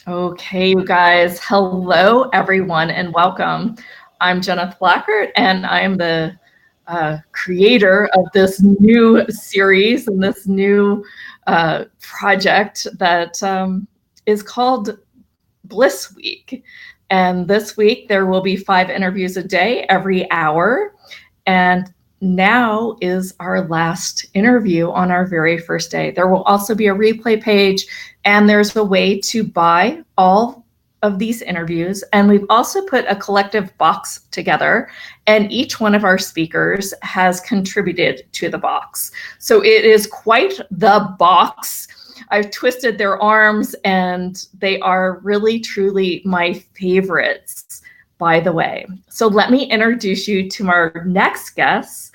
Okay, you guys. Hello, everyone, and welcome. I'm Jennifer Blackert, and I'm the creator of this new series and this new project that is called Bliss Week. And this week, there will be 5 interviews a day, every hour. And now is our last interview on our very first day. There will also be a replay page, and there's a way to buy all of these interviews. And we've also put a collective box together, and each one of our speakers has contributed to the box. So it is quite the box. I've twisted their arms, and they are really, truly my favorites, by the way. So let me introduce you to our next guest,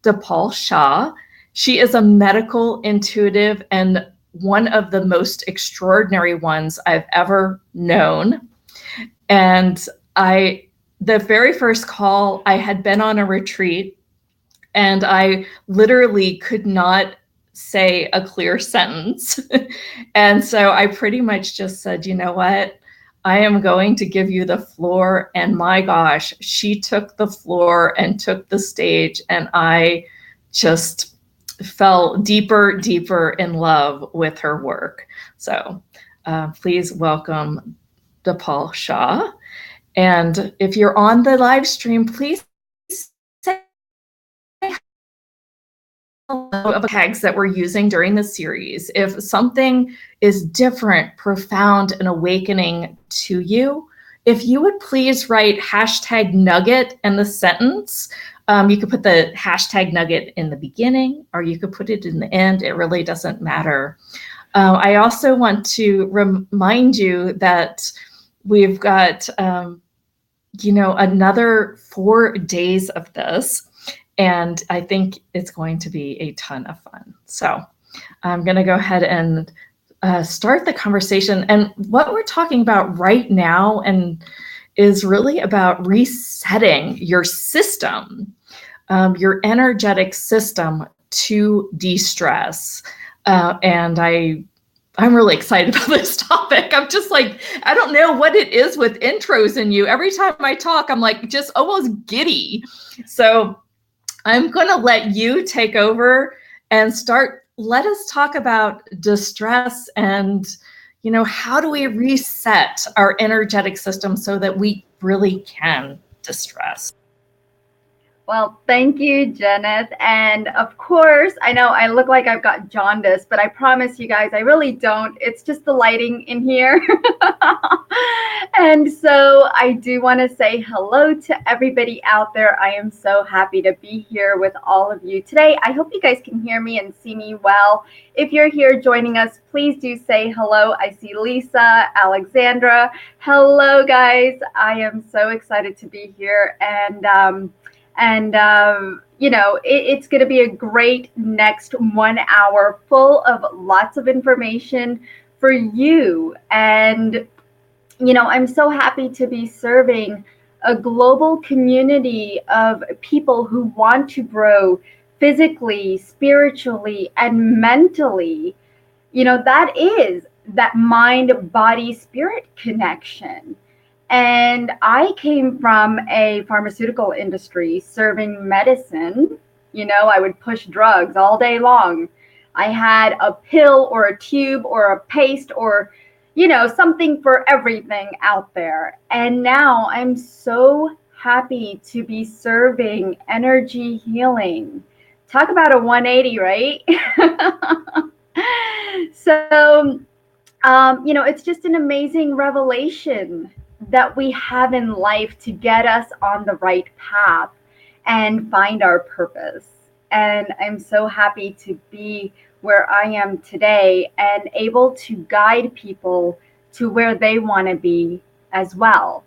Depaul Shaw. She is a medical intuitive and one of the most extraordinary ones I've ever known. And the very first call, I had been on a retreat, and I literally could not say a clear sentence. And so I pretty much just said, you know what? I am going to give you the floor. And my gosh, she took the floor and took the stage. And I just fell deeper, deeper in love with her work. So please welcome Dipal Shah. And if you're on the live stream, please say of the tags that we're using during the series. If something is different, profound, and awakening to you, if you would please write #nugget in the sentence. You could put the #nugget in the beginning, or you could put it in the end. It really doesn't matter. I also want to remind you that we've got, another 4 days of this. And I think it's going to be a ton of fun. So I'm going to go ahead and start the conversation. And what we're talking about right now is really about resetting your system, your energetic system to de-stress. And I'm really excited about this topic. I'm just like, I don't know what it is with intros in you. Every time I talk, I'm like just almost giddy. So I'm going to let you take over and let us talk about distress and, how do we reset our energetic system so that we really can distress? Well, thank you, Jenneth. And of course, I know I look like I've got jaundice, but I promise you guys, I really don't. It's just the lighting in here. And so I do want to say hello to everybody out there. I am so happy to be here with all of you today. I hope you guys can hear me and see me well. If you're here joining us, please do say hello. I see Lisa, Alexandra. Hello, guys. I am so excited to be here. It's going to be a great next 1 hour full of lots of information for you. And, I'm so happy to be serving a global community of people who want to grow physically, spiritually, and mentally. That is that mind, body, spirit connection. And I came from a pharmaceutical industry serving medicine. I would push drugs all day long. I had a pill or a tube or a paste or, something for everything out there. And now I'm so happy to be serving energy healing. Talk about a 180, right? So, it's just an amazing revelation that we have in life to get us on the right path and find our purpose. And I'm so happy to be where I am today and able to guide people to where they want to be as well.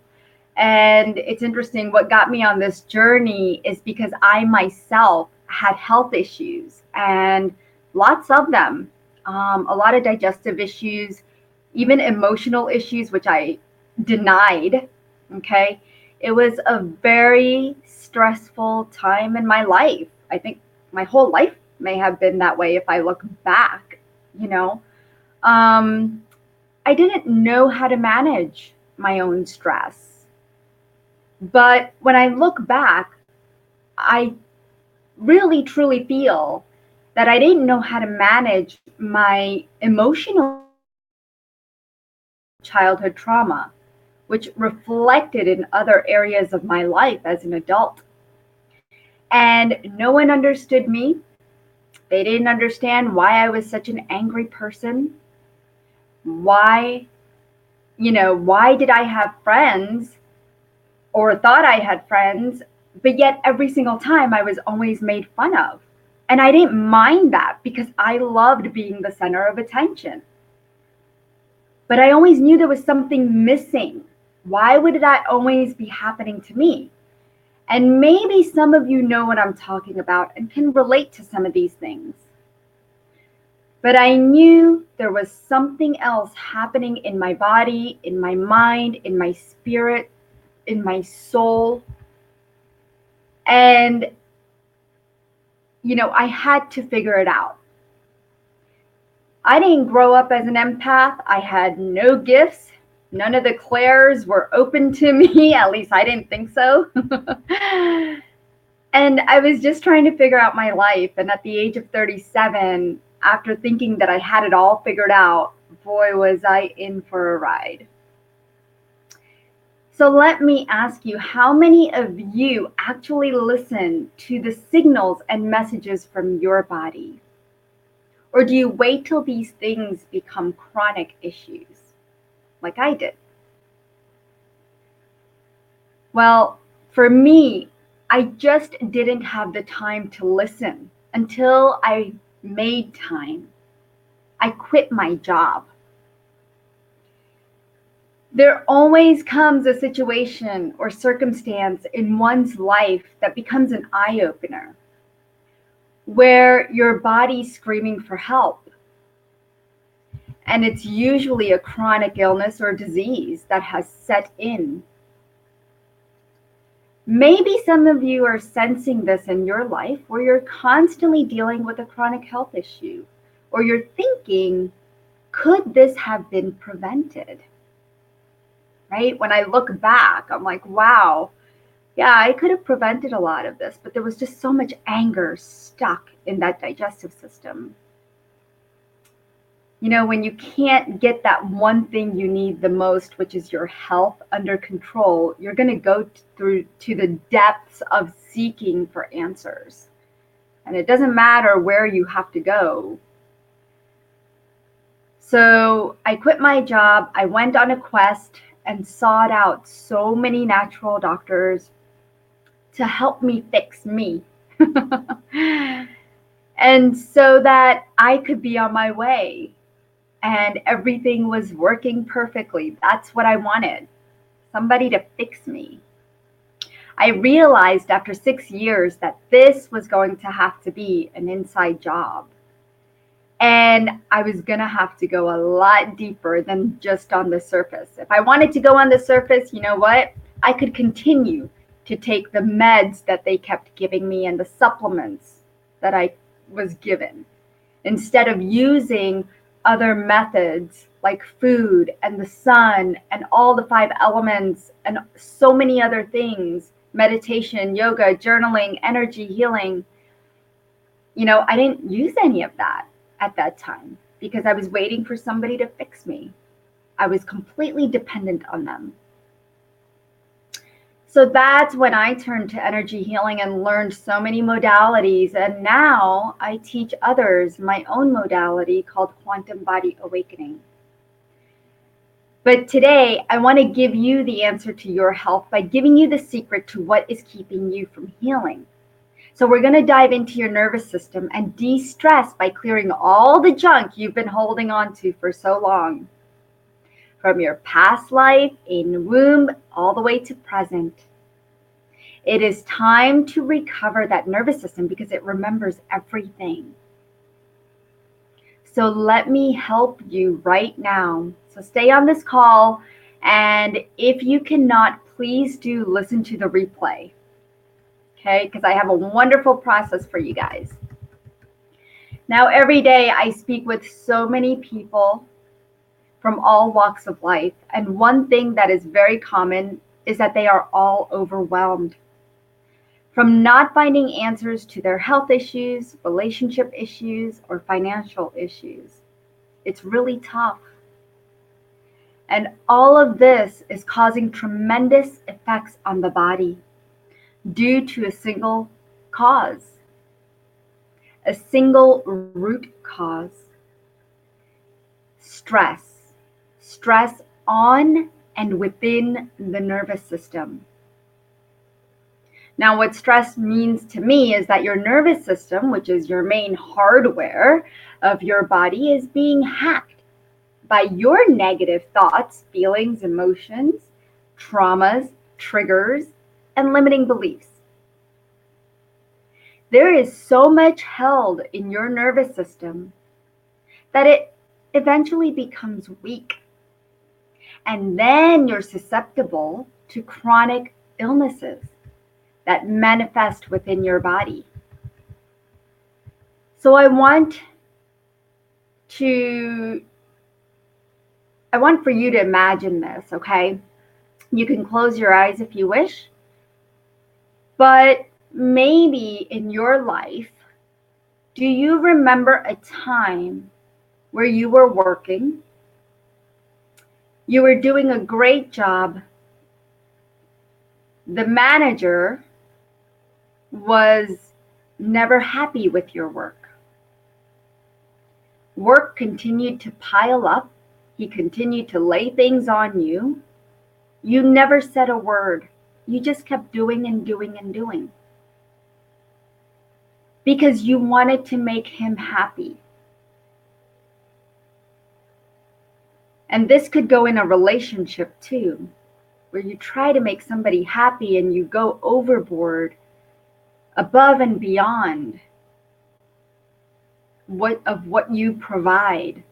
And it's interesting, what got me on this journey is because I myself had health issues, and lots of them, a lot of digestive issues, even emotional issues, which I denied. Okay. It was a very stressful time in my life. I think my whole life may have been that way if I look back. I I didn't know how to manage my own stress. But when I look back, I really truly feel that I didn't know how to manage my emotional childhood trauma, which reflected in other areas of my life as an adult. And no one understood me. They didn't understand why I was such an angry person. Why, why did I have friends or thought I had friends, but yet every single time I was always made fun of. And I didn't mind that because I loved being the center of attention. But I always knew there was something missing. Why would that always be happening to me? And maybe some of you know what I'm talking about and can relate to some of these things. But I knew there was something else happening in my body, in my mind, in my spirit, in my soul. And, I had to figure it out. I didn't grow up as an empath. I had no gifts. None of the clairs were open to me. At least I didn't think so. And I was just trying to figure out my life. And at the age of 37, after thinking that I had it all figured out, boy, was I in for a ride. So let me ask you, how many of you actually listen to the signals and messages from your body? Or do you wait till these things become chronic issues, like I did? Well, for me, I just didn't have the time to listen until I made time. I quit my job. There always comes a situation or circumstance in one's life that becomes an eye-opener, where your body's screaming for help. And it's usually a chronic illness or disease that has set in. Maybe some of you are sensing this in your life, where you're constantly dealing with a chronic health issue, or you're thinking, could this have been prevented? Right? When I look back, I'm like, wow, yeah, I could have prevented a lot of this, but there was just so much anger stuck in that digestive system. When you can't get that one thing you need the most, which is your health, under control, you're going to go through to the depths of seeking for answers. And it doesn't matter where you have to go. So I quit my job. I went on a quest and sought out so many natural doctors to help me fix me. And so that I could be on my way and everything was working perfectly. That's what I wanted. Somebody to fix me. I realized after 6 years that this was going to have to be an inside job. And I was going to have to go a lot deeper than just on the surface. If I wanted to go on the surface, you know what? I could continue to take the meds that they kept giving me and the supplements that I was given, instead of using other methods like food and the sun and all the 5 elements and so many other things, meditation, yoga, journaling, energy healing. I didn't use any of that at that time because I was waiting for somebody to fix me. I was completely dependent on them. So that's when I turned to energy healing and learned so many modalities. And now I teach others my own modality called Quantum Body Awakening. But today, I want to give you the answer to your health by giving you the secret to what is keeping you from healing. So we're going to dive into your nervous system and de-stress by clearing all the junk you've been holding on to for so long. From your past life, in womb, all the way to present. It is time to recover that nervous system because it remembers everything. So let me help you right now. So stay on this call, and if you cannot, please do listen to the replay. Okay, because I have a wonderful process for you guys. Now, every day I speak with so many people from all walks of life. And one thing that is very common is that they are all overwhelmed from not finding answers to their health issues, relationship issues, or financial issues. It's really tough. And all of this is causing tremendous effects on the body due to a single cause, a single root cause: stress. Stress on and within the nervous system. Now, what stress means to me is that your nervous system, which is your main hardware of your body, is being hacked by your negative thoughts, feelings, emotions, traumas, triggers, and limiting beliefs. There is so much held in your nervous system that it eventually becomes weak. And then you're susceptible to chronic illnesses that manifest within your body. So I want for you to imagine this, okay? You can close your eyes if you wish, but maybe in your life, do you remember a time where you were working, you were doing a great job, the manager was never happy with your work? Work continued to pile up. He continued to lay things on you. You never said a word. You just kept doing and doing and doing because you wanted to make him happy. And this could go in a relationship too, where you try to make somebody happy and you go overboard, above and beyond what you provide.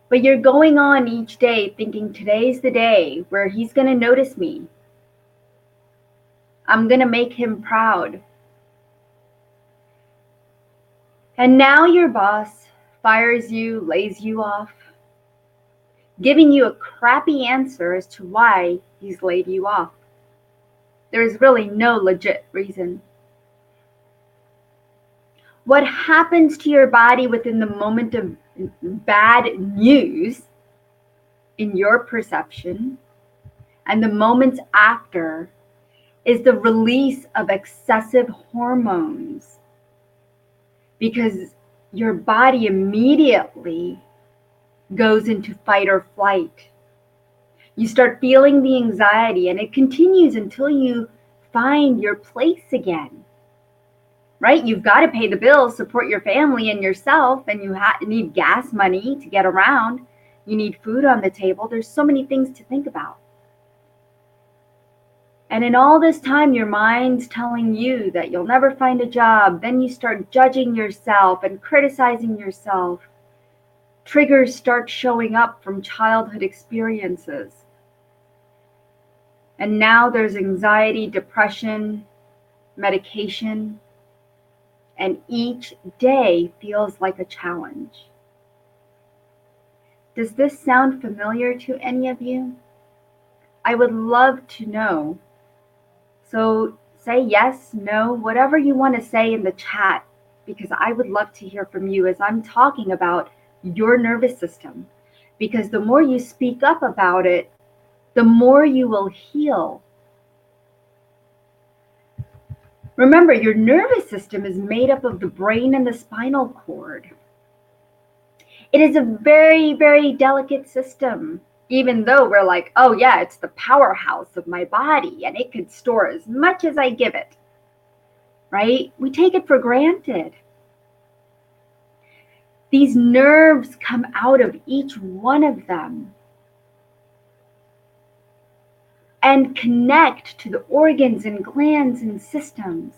But you're going on each day thinking, today's the day where he's going to notice me. I'm going to make him proud. And now your boss fires you, lays you off, giving you a crappy answer as to why he's laid you off. There's really no legit reason. What happens to your body within the moment of bad news, in your perception, and the moments after, is the release of excessive hormones, because your body immediately goes into fight or flight. You start feeling the anxiety, and it continues until you find your place again. Right? You've got to pay the bills, support your family and yourself, and you need gas money to get around. You need food on the table. There's so many things to think about. And in all this time, your mind's telling you that you'll never find a job. Then you start judging yourself and criticizing yourself. Triggers start showing up from childhood experiences. And now there's anxiety, depression, medication, and each day feels like a challenge. Does this sound familiar to any of you? I would love to know. So say yes, no, whatever you want to say in the chat, because I would love to hear from you as I'm talking about your nervous system. Because the more you speak up about it, the more you will heal. Remember, your nervous system is made up of the brain and the spinal cord. It is a very, very delicate system, even though we're like, oh yeah, it's the powerhouse of my body and it could store as much as I give it, right? We take it for granted. These nerves come out of each one of them and connect to the organs and glands and systems.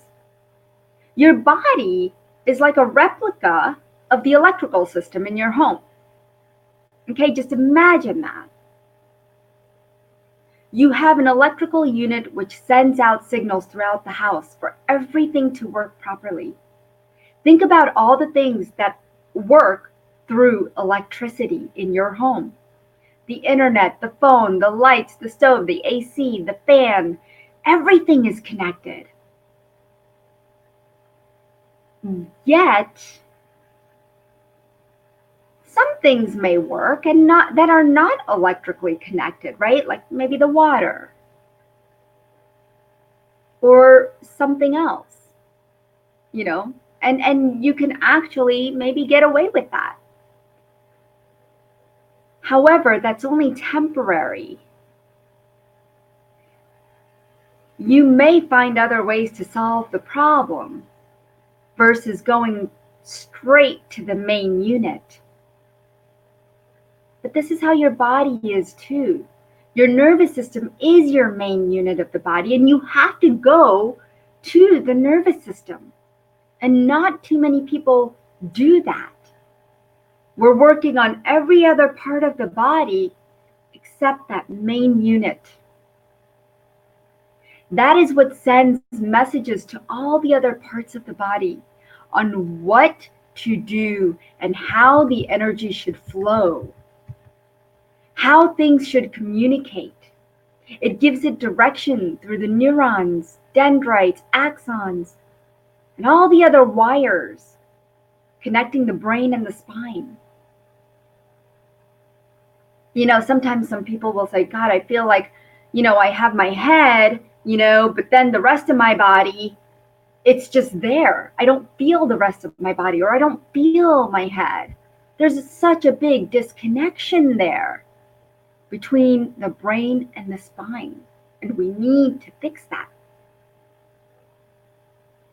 Your body is like a replica of the electrical system in your home. Okay, just imagine that. You have an electrical unit which sends out signals throughout the house for everything to work properly. Think about all the things that work through electricity in your home. The internet, the phone, the lights, the stove, the AC, the fan, everything is connected. Yet, some things may work and not that are not electrically connected, right? Like maybe the water or something else, you know, and you can actually maybe get away with that. However, that's only temporary. You may find other ways to solve the problem versus going straight to the main unit. But this is how your body is too. Your nervous system is your main unit of the body, and you have to go to the nervous system. And not too many people do that. We're working on every other part of the body except that main unit. That is what sends messages to all the other parts of the body on what to do and how the energy should flow, how things should communicate. It gives it direction through the neurons, dendrites, axons, and all the other wires connecting the brain and the spine. You know, sometimes some people will say, God, I feel like, you know, I have my head, you know, but then the rest of my body, it's just there. I don't feel the rest of my body, or I don't feel my head. There's such a big disconnection there between the brain and the spine, and we need to fix that.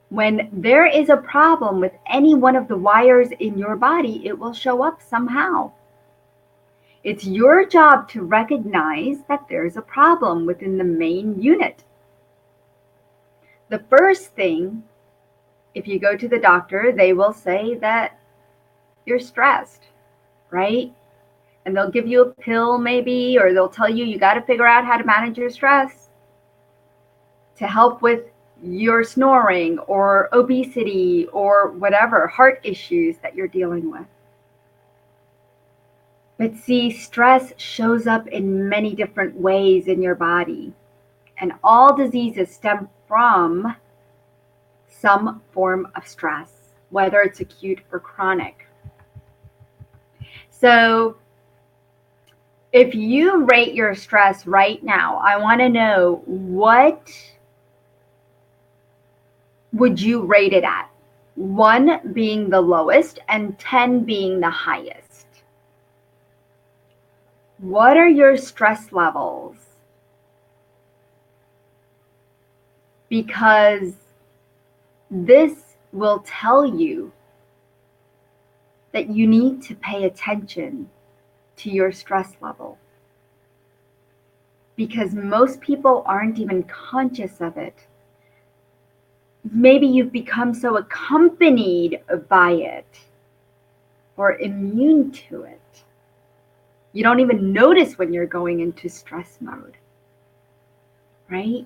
When there is a problem with any one of the wires in your body, it will show up somehow. It's your job to recognize that there's a problem within the main unit. The first thing, if you go to the doctor, they will say that you're stressed, right? And they'll give you a pill maybe, or they'll tell you you got to figure out how to manage your stress to help with your snoring or obesity or whatever heart issues that you're dealing with. But see, stress shows up in many different ways in your body, and all diseases stem from some form of stress, whether it's acute or chronic. So if you rate your stress right now, I want to know, what would you rate it at? 1 being the lowest and 10 being the highest. What are your stress levels? Because this will tell you that you need to pay attention to your stress level. Because most people aren't even conscious of it. Maybe you've become so accompanied by it or immune to it. You don't even notice when you're going into stress mode, right?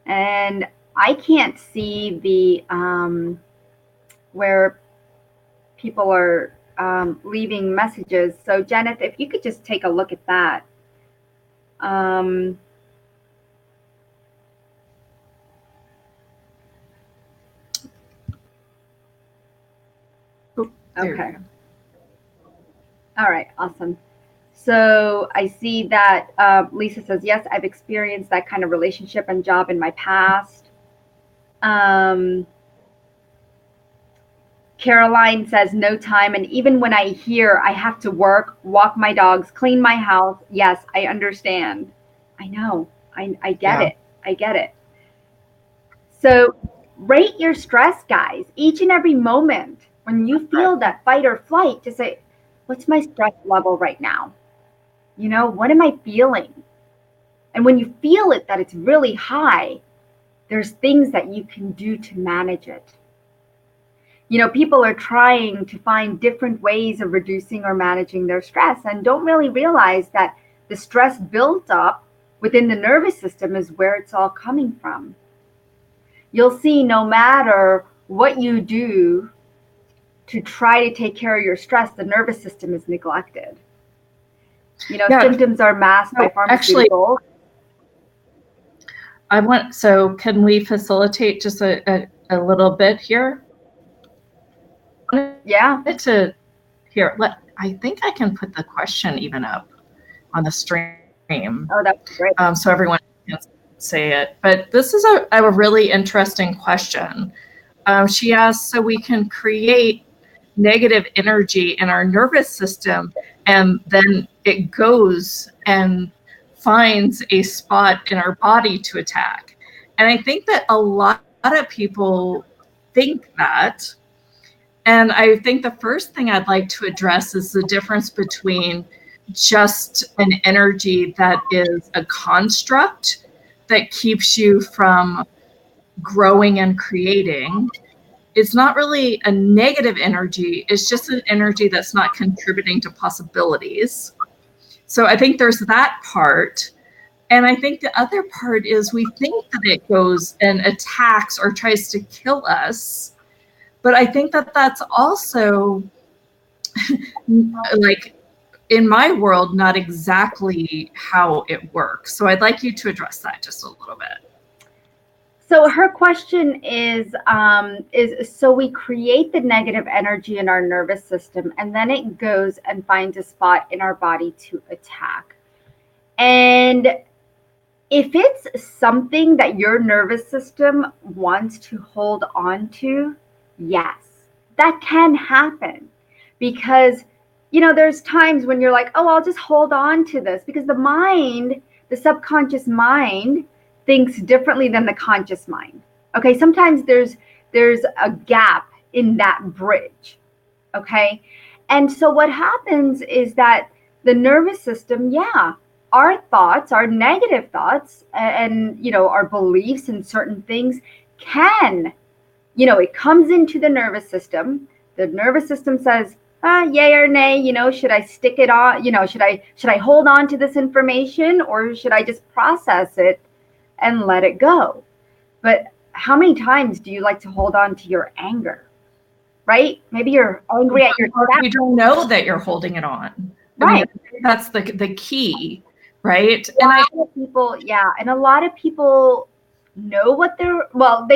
And I can't see the where people are leaving messages. So Jeneth, if you could just take a look at that. Okay. All right, awesome. So I see that Lisa says, yes, I've experienced that kind of relationship and job in my past. Caroline says, no time. And even when I hear I have to work, walk my dogs, clean my house, yes, I understand. I know. I get it. I get it. So rate your stress, guys, each and every moment. When you feel that fight or flight, just say, what's my stress level right now? You know, what am I feeling? And when you feel it, that it's really high, there's things that you can do to manage it. You know, people are trying to find different ways of reducing or managing their stress and don't really realize that the stress built up within the nervous system is where it's all coming from. You'll see no matter what you do to try to take care of your stress, the nervous system is neglected. Yeah. Symptoms are masked by pharmaceuticals. So can we facilitate just a little bit here? Yeah. I think I can put the question even up on the stream. Oh, that's great. So everyone can say it. But this is a really interesting question. She asks, so we can create negative energy in our nervous system, and then it goes and finds a spot in our body to attack. And I think that a lot of people think that. And I think the first thing I'd like to address is the difference between just an energy that is a construct that keeps you from growing and creating. It's not really a negative energy. It's just an energy that's not contributing to possibilities. So I think there's that part. And I think the other part is we think that it goes and attacks or tries to kill us. But I think that that's also like in my world, not exactly how it works. So I'd like you to address that just a little bit. So her question is so we create the negative energy in our nervous system, and then it goes and finds a spot in our body to attack. And if it's something that your nervous system wants to hold on to, yes, that can happen. Because, there's times when you're like, oh, I'll just hold on to this. Because the mind, the subconscious mind, thinks differently than the conscious mind. Okay, sometimes there's a gap in that bridge. Okay, and so what happens is that the nervous system, our thoughts, our negative thoughts, and our beliefs in certain things can, it comes into the nervous system. The nervous system says, yay or nay, should I stick it on, should I hold on to this information, or should I just process it and let it go? But how many times do you like to hold on to your anger? Right? Maybe you're angry at yourself. You don't know that you're holding it on. Right. I mean, that's the key, right? And a lot of people know what they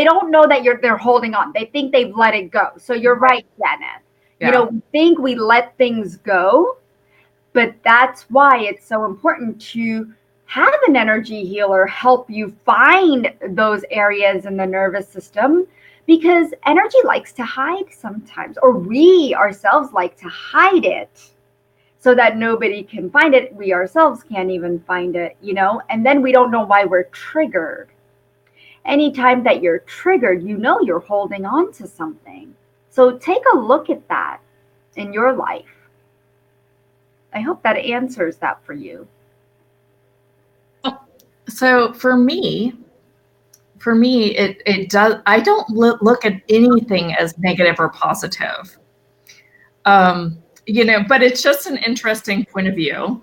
don't know that they're holding on. They think they've let it go. So you're right, Janet. Yeah. We think we let things go, but that's why it's so important to have an energy healer help you find those areas in the nervous system, because energy likes to hide sometimes, or we ourselves like to hide it so that nobody can find it. We ourselves can't even find it, and then we don't know why we're triggered. Anytime that you're triggered, you're holding on to something. So take a look at that in your life. I hope that answers that for you. So for me, it does. I don't look at anything as negative or positive. But it's just an interesting point of view.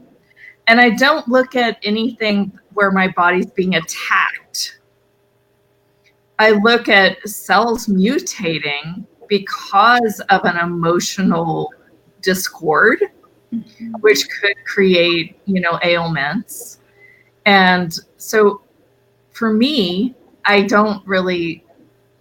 And I don't look at anything where my body's being attacked. I look at cells mutating because of an emotional discord, which could create, ailments. And so for me, I don't really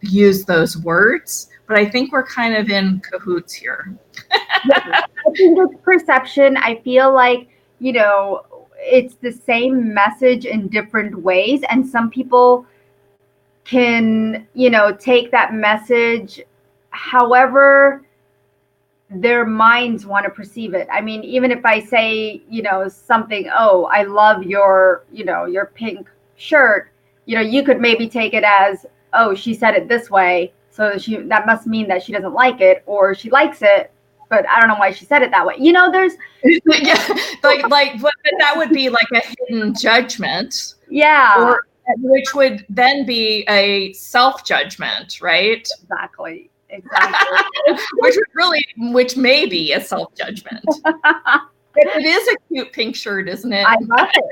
use those words, but I think we're kind of in cahoots here. I think it's perception. I feel like, it's the same message in different ways. And some people can, take that message however their minds want to perceive it. I mean, even if I say, something, oh, I love your pink shirt, you could maybe take it as, oh, she said it this way, so that must mean that she doesn't like it, or she likes it, but I don't know why she said it that way. There's but that would be like a hidden judgment. Yeah. Which would then be a self-judgment, right? Exactly. which may be a self-judgment. It is a cute pink shirt, isn't it? I love it.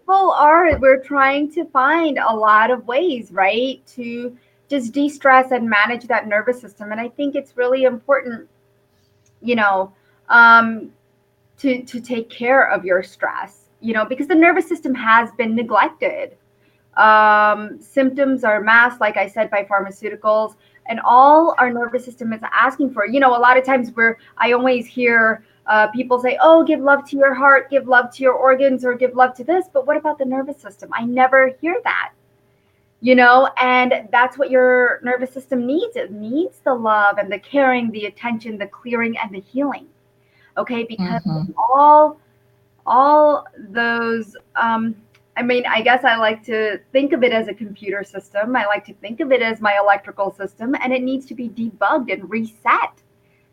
But we're trying to find a lot of ways, right, to just de-stress and manage that nervous system. And I think it's really important, you know, to take care of your stress, you know, because the nervous system has been neglected. Symptoms are masked, like I said, by pharmaceuticals, and all our nervous system is asking for. You know, a lot of times I always hear people say, "Oh, give love to your heart, give love to your organs, or give love to this." But what about the nervous system? I never hear that. You know, and that's what your nervous system needs. It needs the love and the caring, the attention, the clearing, and the healing. Okay, because all those I mean, I guess I like to think of it as a computer system. I like to think of it as my electrical system, and it needs to be debugged and reset,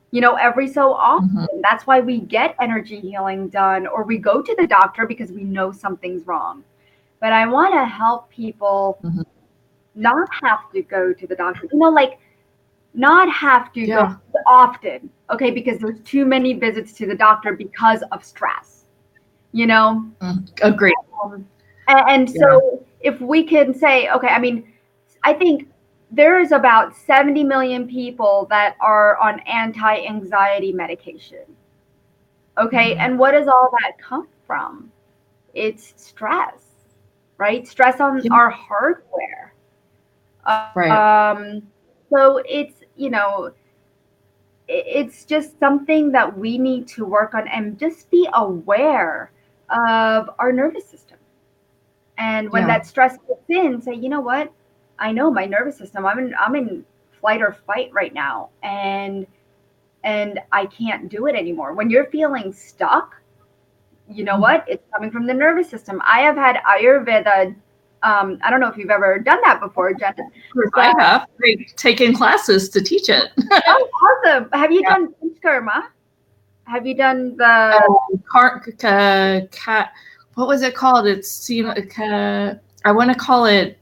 you know, every so often. That's why we get energy healing done, or we go to the doctor because we know something's wrong. But I want to help people not have to go to the doctor, you know, like not have to go often, okay, because there's too many visits to the doctor because of stress, you know. Agreed. And so if we can say, okay, I mean, I think there's about 70 million people that are on anti-anxiety medication. Okay, and what does all that come from? It's stress, right? Stress on our hardware. So it's, you know, it's just something that we need to work on and just be aware of our nervous system. And when that stress kicks in, say, you know what? I know my nervous system. I'm in flight or fight right now, and I can't do it anymore. When you're feeling stuck, you know what? It's coming from the nervous system. I have had Ayurveda. I don't know if you've ever done that before, Jen. I have. I've taken classes to teach it. Oh, awesome. Have you done Karma? Have you done the what was it called? It's, you know, I want to call it,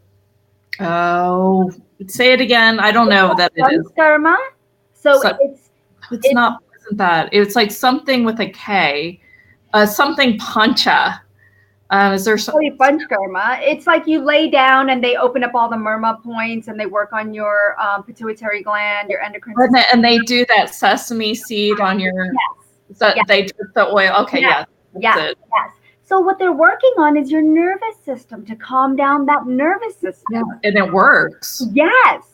say it again. I don't know that it is. Karma. So it's not, wasn't that? It's like something with a K, something pancha. Is there something? Panchkarma. It's like you lay down and they open up all the murma points and they work on your pituitary gland, your endocrine system. And they do that sesame seed on your. They drip the oil. Okay, yes. So what they're working on is your nervous system, to calm down that nervous system. Yeah, and it works. Yes.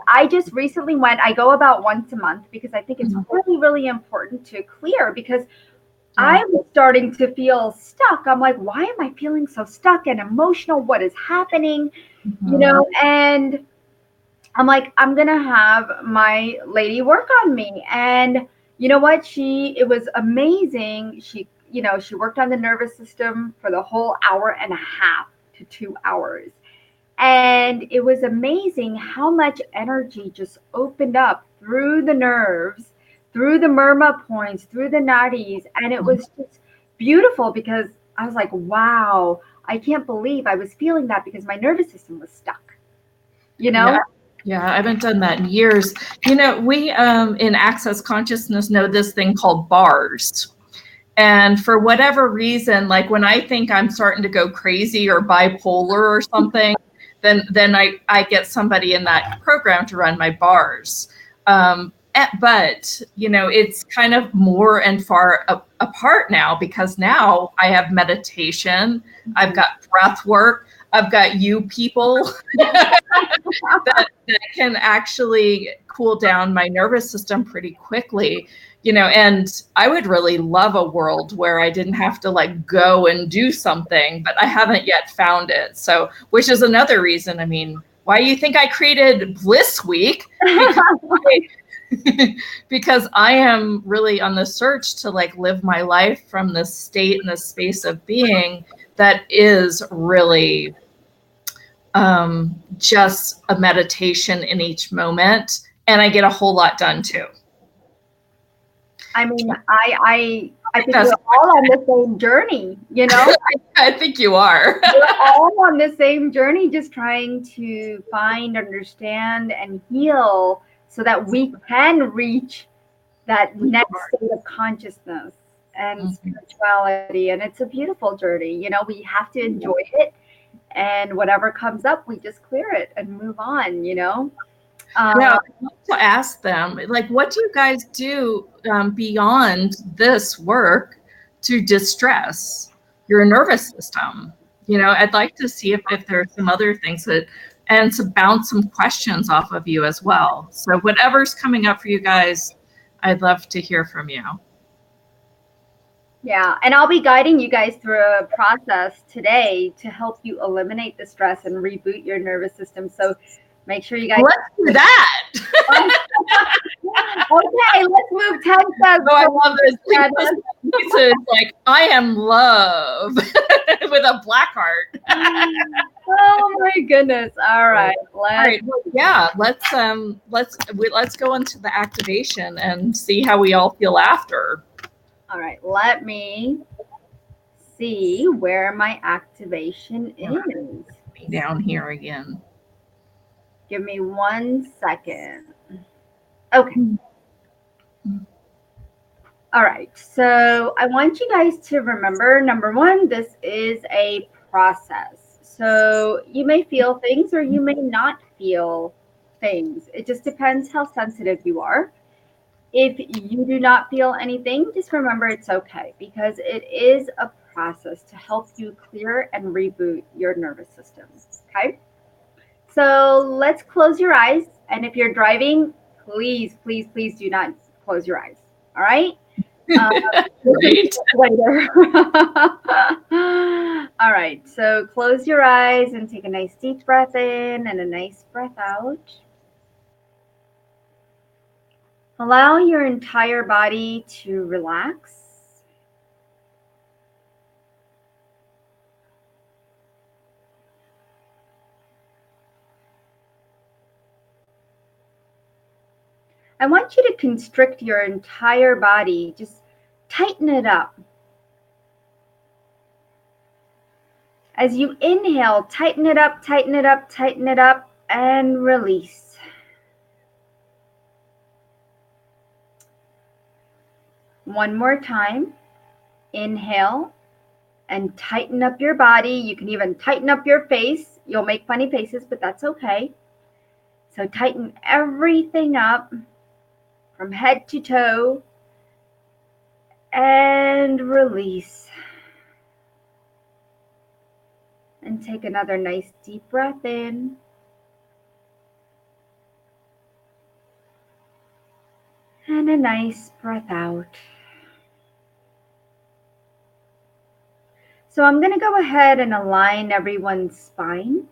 I just recently went. I go about once a month because I think it's really, really important to clear, because I was starting to feel stuck. I'm like, why am I feeling so stuck and emotional? What is happening? You know, and I'm like, I'm going to have my lady work on me. And you know what? It was amazing. She worked on the nervous system for the whole hour and a half to 2 hours. And it was amazing how much energy just opened up through the nerves, through the murma points, through the nadis. And it was just beautiful, because I was like, wow, I can't believe I was feeling that, because my nervous system was stuck, you know? Yeah, I haven't done that in years. You know, we in Access Consciousness know this thing called bars. And for whatever reason, like when I think I'm starting to go crazy or bipolar or something, then I get somebody in that program to run my bars. But, you know, it's kind of more and far apart now, because now I have meditation, I've got breath work, I've got you people that can actually cool down my nervous system pretty quickly, you know. And I would really love a world where I didn't have to like go and do something, but I haven't yet found it. So, which is another reason, I mean, why do you think I created Bliss Week? Because I am really on the search to like live my life from this state and this space of being that is really just a meditation in each moment, and I get a whole lot done too. I mean, I think we're all on the same journey, you know? I think you are. We're all on the same journey, just trying to find, understand, and heal so that we can reach that next state of consciousness and spirituality. And it's a beautiful journey. You know, we have to enjoy it. and whatever comes up, we just clear it and move on, you know? Yeah, I'd like to ask them, like, what do you guys do beyond this work to distress your nervous system? You know, I'd like to see if there's some other things that, and to bounce some questions off of you as well. So whatever's coming up for you guys, I'd love to hear from you. Yeah, and I'll be guiding you guys through a process today to help you eliminate the stress and reboot your nervous system. So make sure you guys. Let's do that. Okay, let's move 10 steps. Oh, I love this. Lisa is like, I am love with a black heart. Oh my goodness. All right. All right. Well, yeah, let's go into the activation and see how we all feel after. All right. Let me see where my activation is. Down here again. Give me 1 second. Okay. All right. So I want you guys to remember, number one, this is a process. So you may feel things or you may not feel things. It just depends how sensitive you are. If you do not feel anything, just remember it's okay, because it is a process to help you clear and reboot your nervous system. Okay. So let's close your eyes. And if you're driving, please, please, please do not close your eyes. All right. Great. Later. All right. So close your eyes and take a nice deep breath in and a nice breath out. Allow your entire body to relax. I want you to constrict your entire body. Just tighten it up. As you inhale, tighten it up, tighten it up, tighten it up, and release. One more time. Inhale and tighten up your body. You can even tighten up your face. You'll make funny faces, but that's okay. So tighten everything up from head to toe and release. And take another nice deep breath in. And a nice breath out. So I'm going to go ahead and align everyone's spine.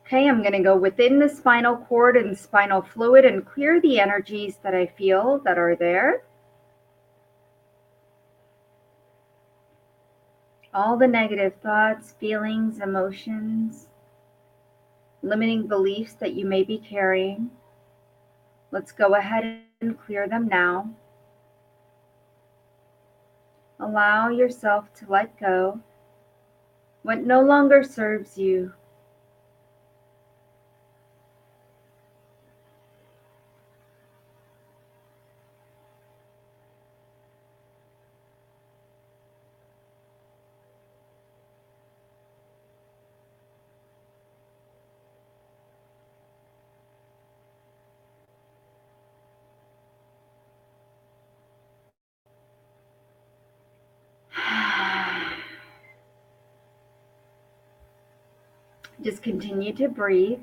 Okay, I'm going to go within the spinal cord and spinal fluid and clear the energies that I feel that are there. All the negative thoughts, feelings, emotions, limiting beliefs that you may be carrying. Let's go ahead and clear them now. Allow yourself to let go what no longer serves you. Just continue to breathe.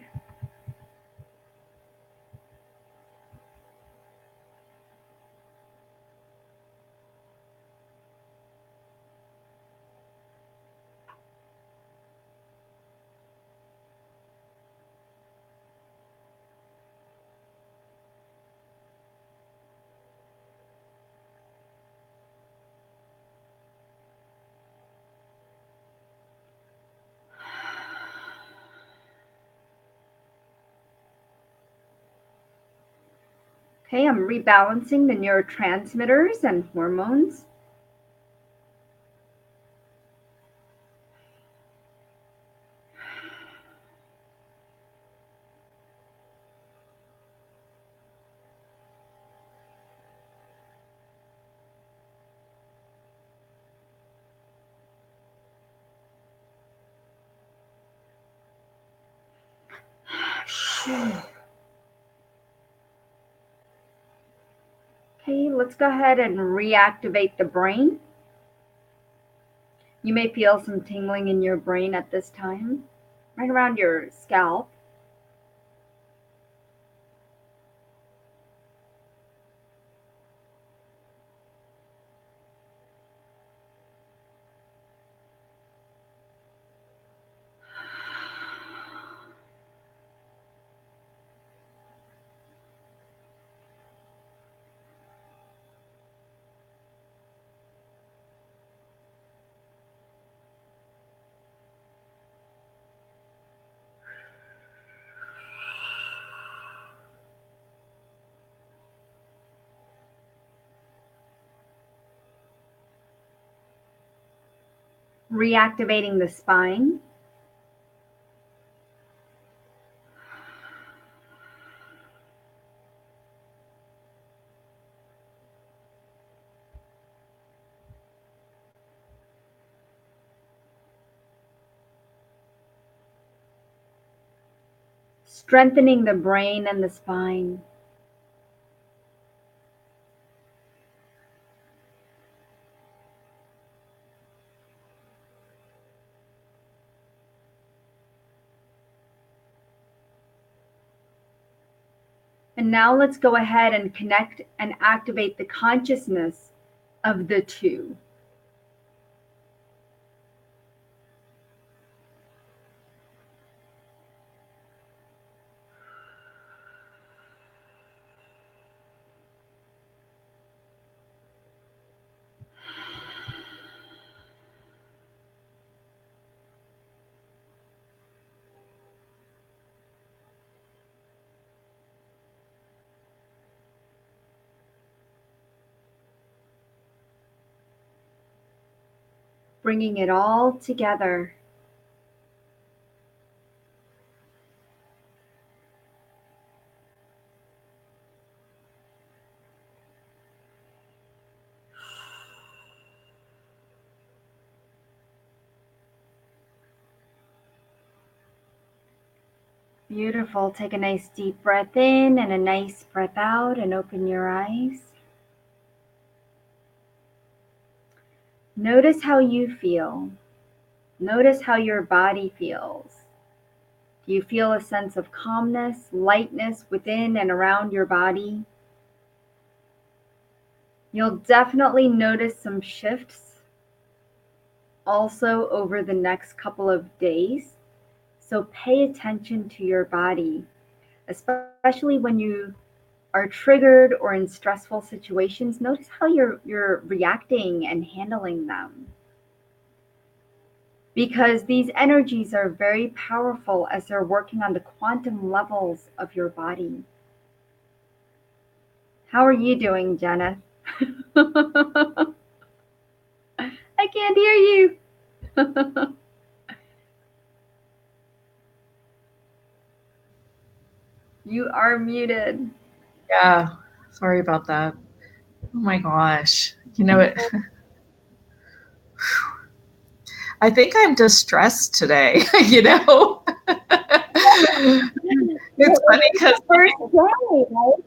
Okay, I'm rebalancing the neurotransmitters and hormones. Okay, let's go ahead and reactivate the brain. You may feel some tingling in your brain at this time, right around your scalp. Reactivating the spine. Strengthening the brain and the spine. And now let's go ahead and connect and activate the consciousness of the two. Bringing it all together. Beautiful. Take a nice deep breath in and a nice breath out and open your eyes. Notice how you feel. Notice how your body feels. Do you feel a sense of calmness, lightness within and around your body? You'll definitely notice some shifts also over the next couple of days. So pay attention to your body, especially when you are triggered or in stressful situations. Notice how you're reacting and handling them. Because these energies are very powerful as they're working on the quantum levels of your body. How are you doing, Jenna? I can't hear you. You are muted. Yeah, sorry about that. Oh my gosh. You know it. I think I'm distressed today, you know? It's funny because first day, right?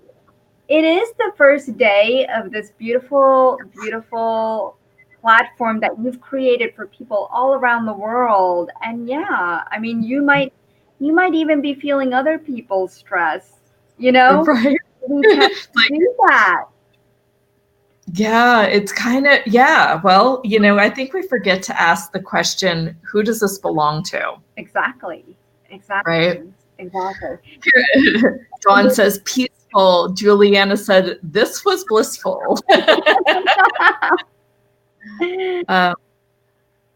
It is the first day of this beautiful, beautiful platform that you've created for people all around the world. And yeah, I mean, you might even be feeling other people's stress, you know? right. We tend to do that. Yeah, it's kind of, yeah. Well, you know, I think we forget to ask the question, who does this belong to? Exactly. Right? Exactly. Dawn says peaceful. Juliana said, this was blissful.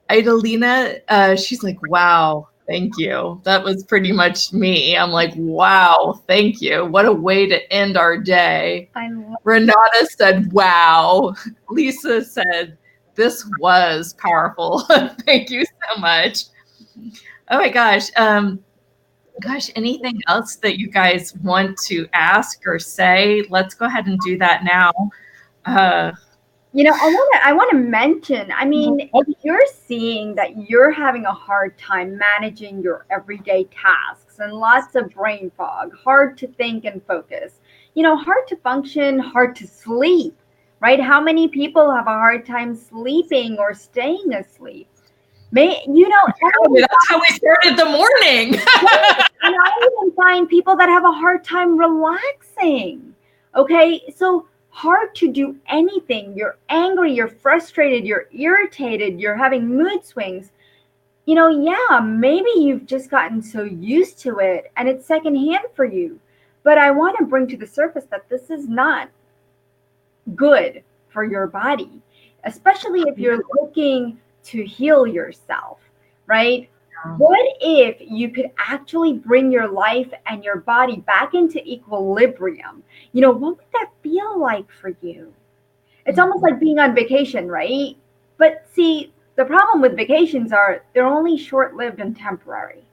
Idalina, she's like, wow, Thank you. That was pretty much me. I'm like, wow, thank you. What a way to end our day. I love Renata said, wow. Lisa said, this was powerful. Thank you so much. Oh my gosh. Gosh, anything else that you guys want to ask or say? Let's go ahead and do that now. I want to mention, I mean, if you're seeing that you're having a hard time managing your everyday tasks and lots of brain fog, hard to think and focus, hard to function, hard to sleep, right? How many people have a hard time sleeping or staying asleep? That's how we started the morning. And I even find people that have a hard time relaxing. Okay, so hard to do anything. You're angry, you're frustrated, you're irritated, you're having mood swings. Yeah, maybe you've just gotten so used to it and it's secondhand for you. But I want to bring to the surface that this is not good for your body, especially if you're looking to heal yourself, right? What if you could actually bring your life and your body back into equilibrium? What would that feel like for you? It's almost like being on vacation, right? But see, the problem with vacations are they're only short-lived and temporary.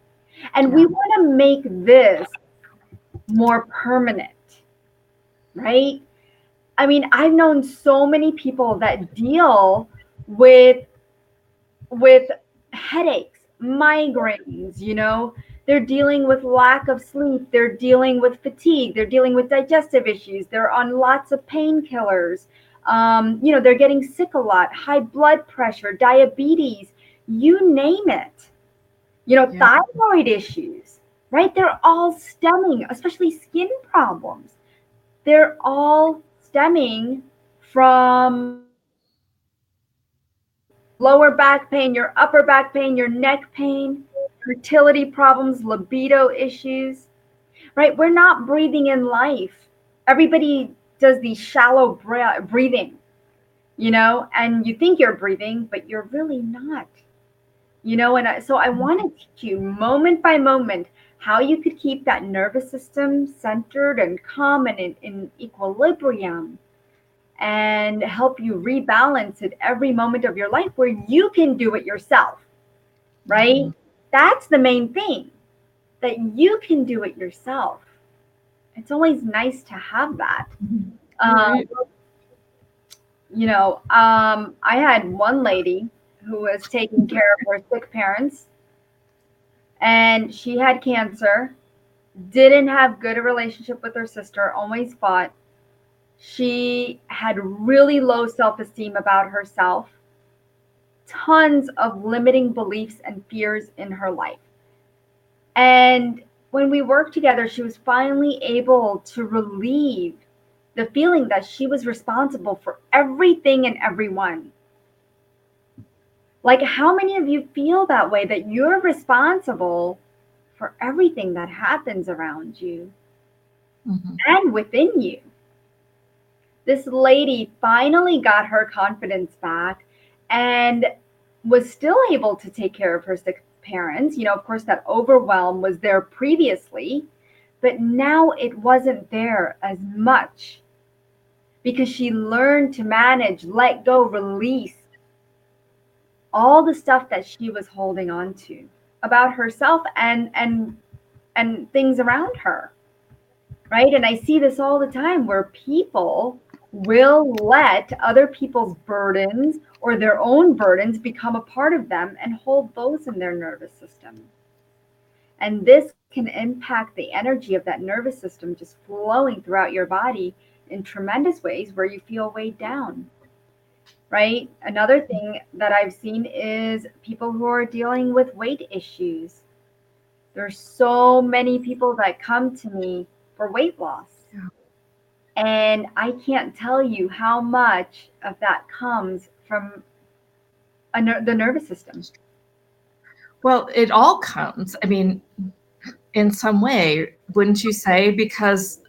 And we want to make this more permanent, right? I mean, I've known so many people that deal with headaches, migraines. They're dealing with lack of sleep, they're dealing with fatigue, they're dealing with digestive issues, they're on lots of painkillers. They're getting sick a lot, high blood pressure, diabetes, you name it. Thyroid issues, right? They're all stemming, especially skin problems. They're all stemming from lower back pain, your upper back pain, your neck pain, fertility problems, libido issues, right? We're not breathing in life. Everybody does these shallow breathing, and you think you're breathing, but you're really not, so I want to teach you moment by moment how you could keep that nervous system centered and calm and in equilibrium and help you rebalance at every moment of your life where you can do it yourself, right? That's the main thing, that you can do it yourself. It's always nice to have that. I had one lady who was taking care of her sick parents, and she had cancer, didn't have good a relationship with her sister, always fought. She had really low self-esteem about herself, tons of limiting beliefs and fears in her life. And when we worked together, she was finally able to relieve the feeling that she was responsible for everything and everyone. Like, how many of you feel that way, that you're responsible for everything that happens around you and within you? This lady finally got her confidence back and was still able to take care of her sick parents. Of course, that overwhelm was there previously, but now it wasn't there as much because she learned to manage, let go, release all the stuff that she was holding on to about herself and things around her, right? And I see this all the time where people will let other people's burdens or their own burdens become a part of them and hold those in their nervous system. And this can impact the energy of that nervous system just flowing throughout your body in tremendous ways where you feel weighed down, right? Another thing that I've seen is people who are dealing with weight issues. There's so many people that come to me for weight loss. And I can't tell you how much of that comes from the nervous system. Well, it all comes, I mean, in some way, wouldn't you say? Because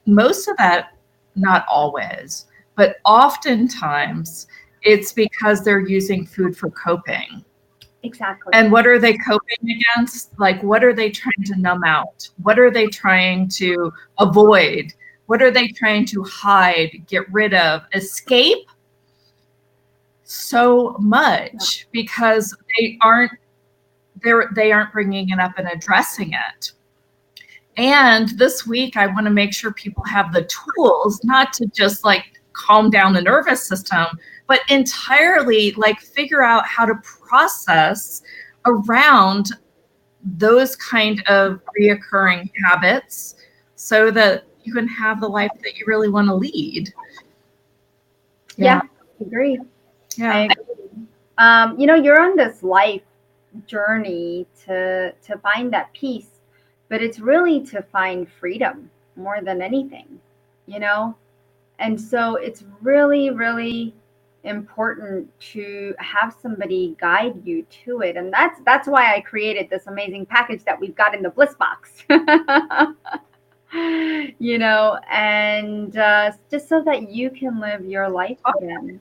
most of that, not always, but oftentimes it's because they're using food for coping. Exactly. And what are they coping against? Like, what are they trying to numb out? What are they trying to avoid? What are they trying to hide, get rid of, escape? So much because they aren't bringing it up and addressing it. And this week, I want to make sure people have the tools, not to just like calm down the nervous system, but entirely like figure out how to process around those kind of reoccurring habits so that you can have the life that you really want to lead. Yeah, agree. Yeah. I agree. You're on this life journey to find that peace, but it's really to find freedom more than anything, And so it's really, really important to have somebody guide you to it. And that's why I created this amazing package that we've got in the Bliss Box. And just so that you can live your life again.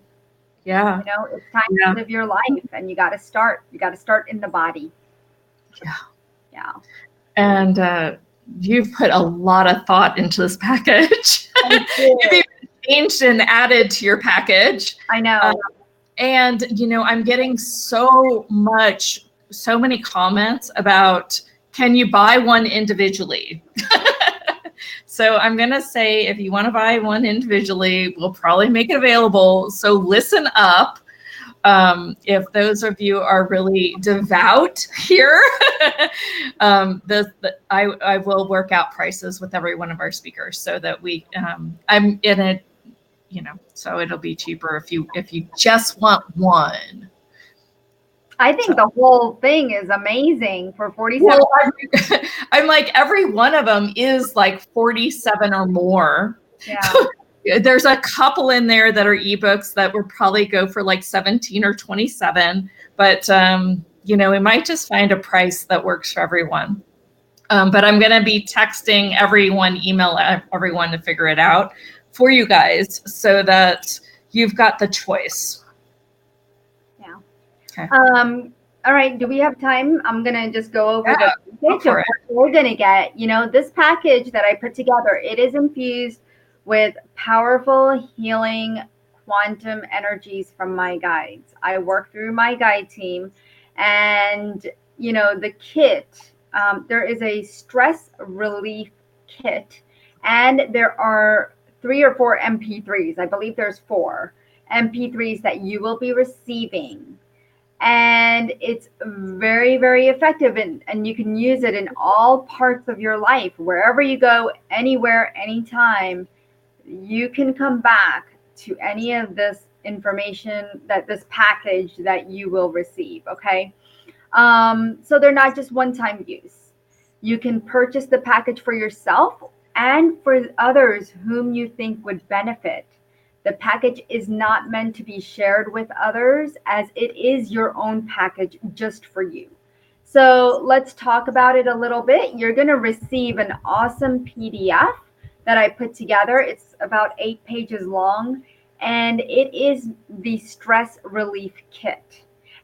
Yeah. It's time to live your life, and you got to start. You got to start in the body. Yeah. Yeah. And you've put a lot of thought into this package. You've even changed and added to your package. I know. And, I'm getting so many comments about, can you buy one individually? So I'm going to say, if you want to buy one individually, we'll probably make it available. So listen up. If those of you are really devout here, I will work out prices with every one of our speakers so that I'm in it, so it'll be cheaper if you just want one. I think the whole thing is amazing for 47. Well, I'm like, every one of them is like 47 or more. Yeah. There's a couple in there that are ebooks that would probably go for like 17 or 27, but we might just find a price that works for everyone. But I'm going to be texting email everyone to figure it out for you guys so that you've got the choice. Yeah. Okay. All right. Do we have time? I'm going to just go over the package of what we're going to get. This package that I put together, it is infused with powerful healing quantum energies from my guides. I work through my guide team, and the kit, there is a stress relief kit, and there are 3 or 4 MP3s. I believe there's 4 MP3s that you will be receiving. And it's very, very effective, and you can use it in all parts of your life. Wherever you go, anywhere, anytime, you can come back to any of this information, this package that you will receive. Okay. So they're not just one-time use. You can purchase the package for yourself and for others whom you think would benefit. The package is not meant to be shared with others, as it is your own package just for you. So let's talk about it a little bit. You're going to receive an awesome PDF that I put together. It's about 8 pages long, and it is the stress relief kit.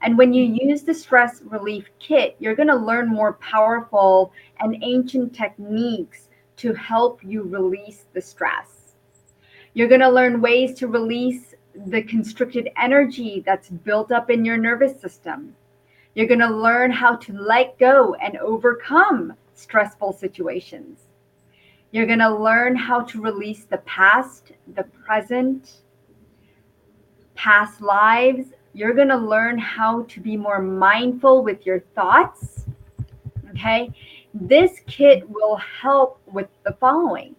And when you use the stress relief kit, you're going to learn more powerful and ancient techniques to help you release the stress. You're going to learn ways to release the constricted energy that's built up in your nervous system. You're going to learn how to let go and overcome stressful situations. You're going to learn how to release the past, the present, past lives. You're going to learn how to be more mindful with your thoughts. Okay. This kit will help with the following.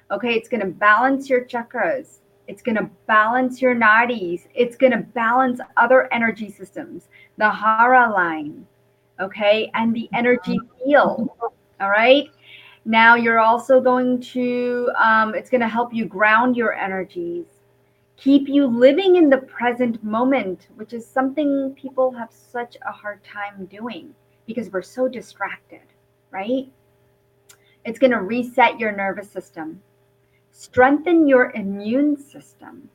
Okay. It's going to balance your chakras. It's going to balance your nadis. It's going to balance other energy systems, the hara line. Okay. And the energy field. All right. Now you're also going to, it's going to help you ground your energies, keep you living in the present moment, which is something people have such a hard time doing because we're so distracted, right? It's going to reset your nervous system, strengthen your immune system,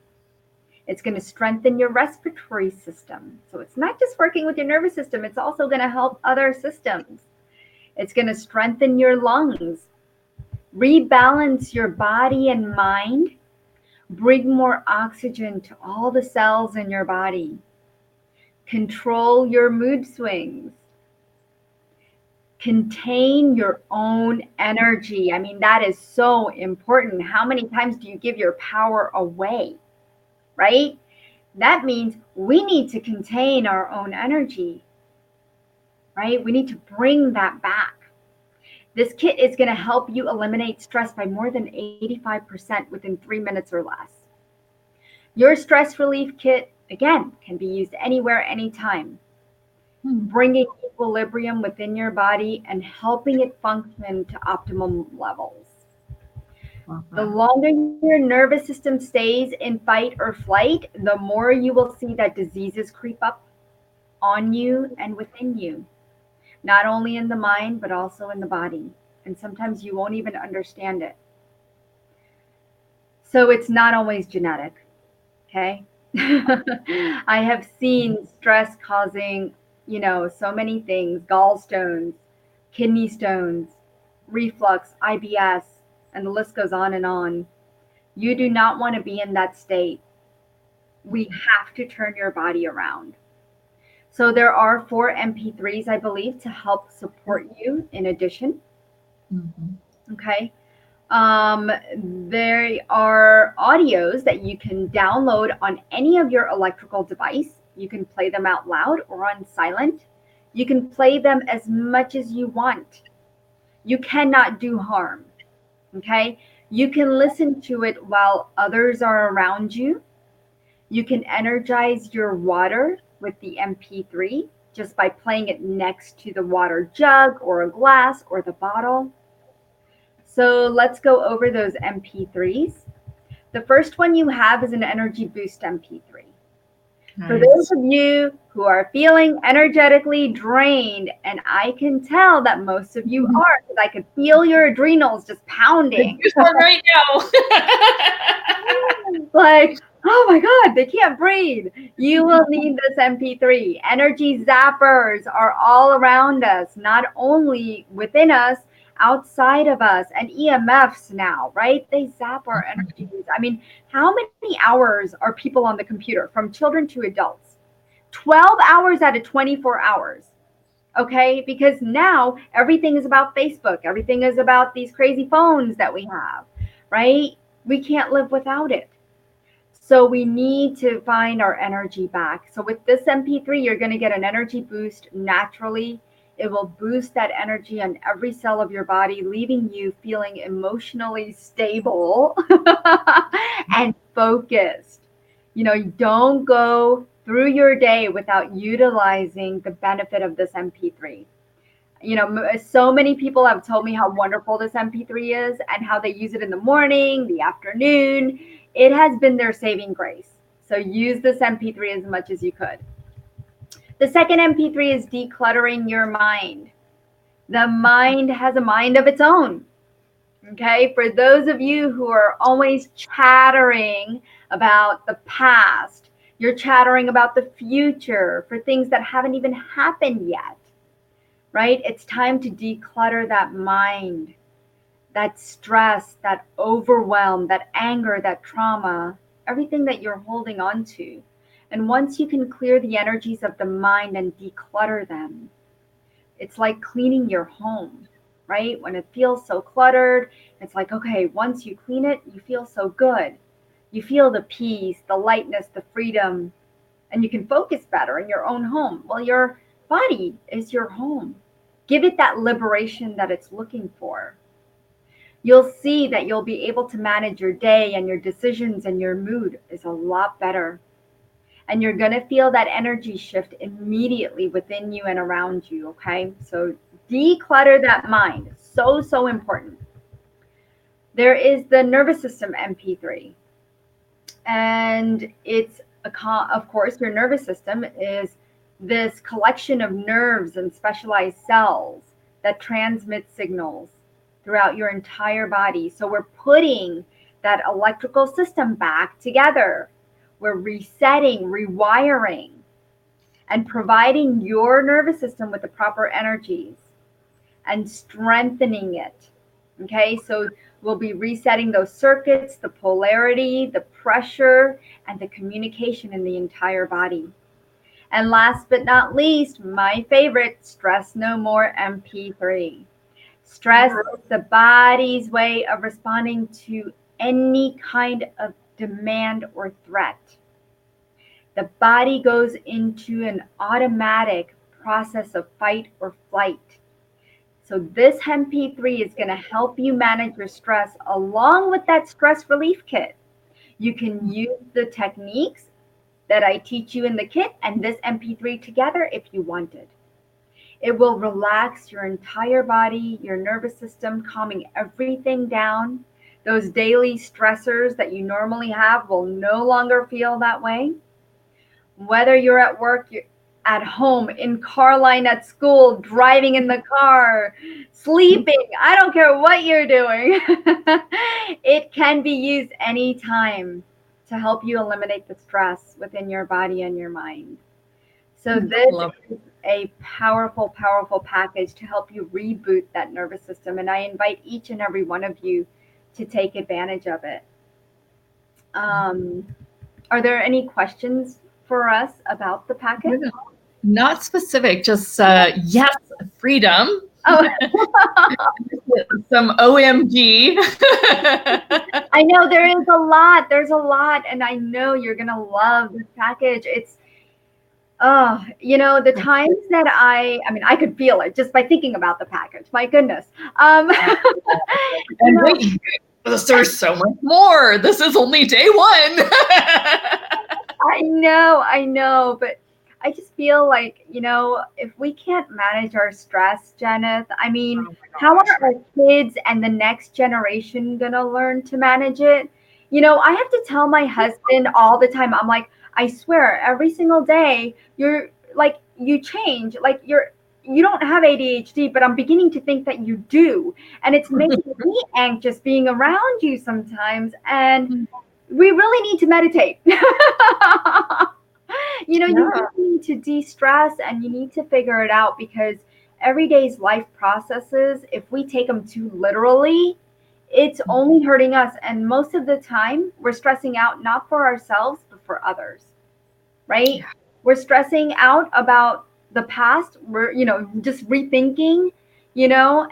It's going to strengthen your respiratory system. So it's not just working with your nervous system, it's also going to help other systems. It's going to strengthen your lungs, rebalance your body and mind, bring more oxygen to all the cells in your body, control your mood swings, contain your own energy. I mean, that is so important. How many times do you give your power away, right? That means we need to contain our own energy, right? We need to bring that back. This kit is going to help you eliminate stress by more than 85% within 3 minutes or less. Your stress relief kit, again, can be used anywhere, anytime, bringing equilibrium within your body and helping it function to optimum levels. The longer your nervous system stays in fight or flight, the more you will see that diseases creep up on you and within you, not only in the mind, but also in the body. And sometimes you won't even understand it. So it's not always genetic, okay? I have seen stress causing, so many things: gallstones, kidney stones, reflux, IBS, and the list goes on and on. You do not want to be in that state. We have to turn your body around. So there are 4 MP3s, I believe, to help support you in addition. Okay. There are audios that you can download on any of your electrical device. You can play them out loud or on silent. You can play them as much as you want. You cannot do harm. Okay. You can listen to it while others are around you. You can energize your water with the MP3 just by playing it next to the water jug or a glass or the bottle. So let's go over those MP3s. The first one you have is an Energy Boost MP3. Nice. For those of you who are feeling energetically drained, and I can tell that most of you are, because I could feel your adrenals just pounding. Right now. Like, oh my God, they can't breathe. You will need this MP3. Energy zappers are all around us, not only within us, outside of us, and EMFs now, right? They zap our energies. I mean, how many hours are people on the computer, from children to adults? 12 hours out of 24 hours. Okay, because now everything is about Facebook. Everything is about these crazy phones that we have, right? We can't live without it. So we need to find our energy back. So with this MP3, you're going to get an energy boost naturally. It will boost that energy on every cell of your body, leaving you feeling emotionally stable and focused. You don't go through your day without utilizing the benefit of this MP3. So many people have told me how wonderful this MP3 is and how they use it in the morning, the afternoon. It has been their saving grace. So use this MP3 as much as you could. The second MP3 is decluttering your mind. The mind has a mind of its own. Okay, for those of you who are always chattering about the past, you're chattering about the future for things that haven't even happened yet, right? It's time to declutter that mind, that stress, that overwhelm, that anger, that trauma, everything that you're holding on to. And once you can clear the energies of the mind and declutter them, it's like cleaning your home, right? When it feels so cluttered, it's like, okay, once you clean it, you feel so good. You feel the peace, the lightness, the freedom, and you can focus better in your own home. Well, your body is your home. Give it that liberation that it's looking for. You'll see that you'll be able to manage your day, and your decisions and your mood is a lot better. And you're going to feel that energy shift immediately within you and around you, okay? So declutter that mind. So, so important. There is the nervous system MP3. And it's, of course, your nervous system is this collection of nerves and specialized cells that transmit signals throughout your entire body. So we're putting that electrical system back together. We're resetting, rewiring, and providing your nervous system with the proper energies and strengthening it. Okay, so we'll be resetting those circuits, the polarity, the pressure, and the communication in the entire body. And last but not least, my favorite, Stress No More MP3. Stress is the body's way of responding to any kind of demand or threat. The body goes into an automatic process of fight or flight. So this MP3 is going to help you manage your stress along with that stress relief kit. You can use the techniques that I teach you in the kit and this MP3 together if you wanted. It will relax your entire body, your nervous system, calming everything down. Those daily stressors that you normally have will no longer feel that way. Whether you're at work, you're at home, in car line at school, driving in the car, sleeping, I don't care what you're doing. It can be used anytime to help you eliminate the stress within your body and your mind. So this is a powerful, powerful package to help you reboot that nervous system. And I invite each and every one of you to take advantage of it. Are there any questions for us about the package? Not specific, just yes, freedom. Oh. Some OMG. I know there is a lot. There's a lot. And I know you're going to love this package. It's, the times that I could feel it just by thinking about the package. My goodness. And wait, there's so much more. This is only day one. I know, but I just feel like, if we can't manage our stress, Jeneth, how are our kids and the next generation going to learn to manage it? I have to tell my husband all the time, I'm like, I swear, every single day, you're like, you change, like you don't have ADHD, but I'm beginning to think that you do. And it's making me anxious being around you sometimes. And we really need to meditate. You need to de-stress and you need to figure it out, because every day's life processes, if we take them too literally, it's only hurting us. And most of the time we're stressing out not for ourselves, but for others, right? Yeah. We're stressing out about the past. We're, just rethinking,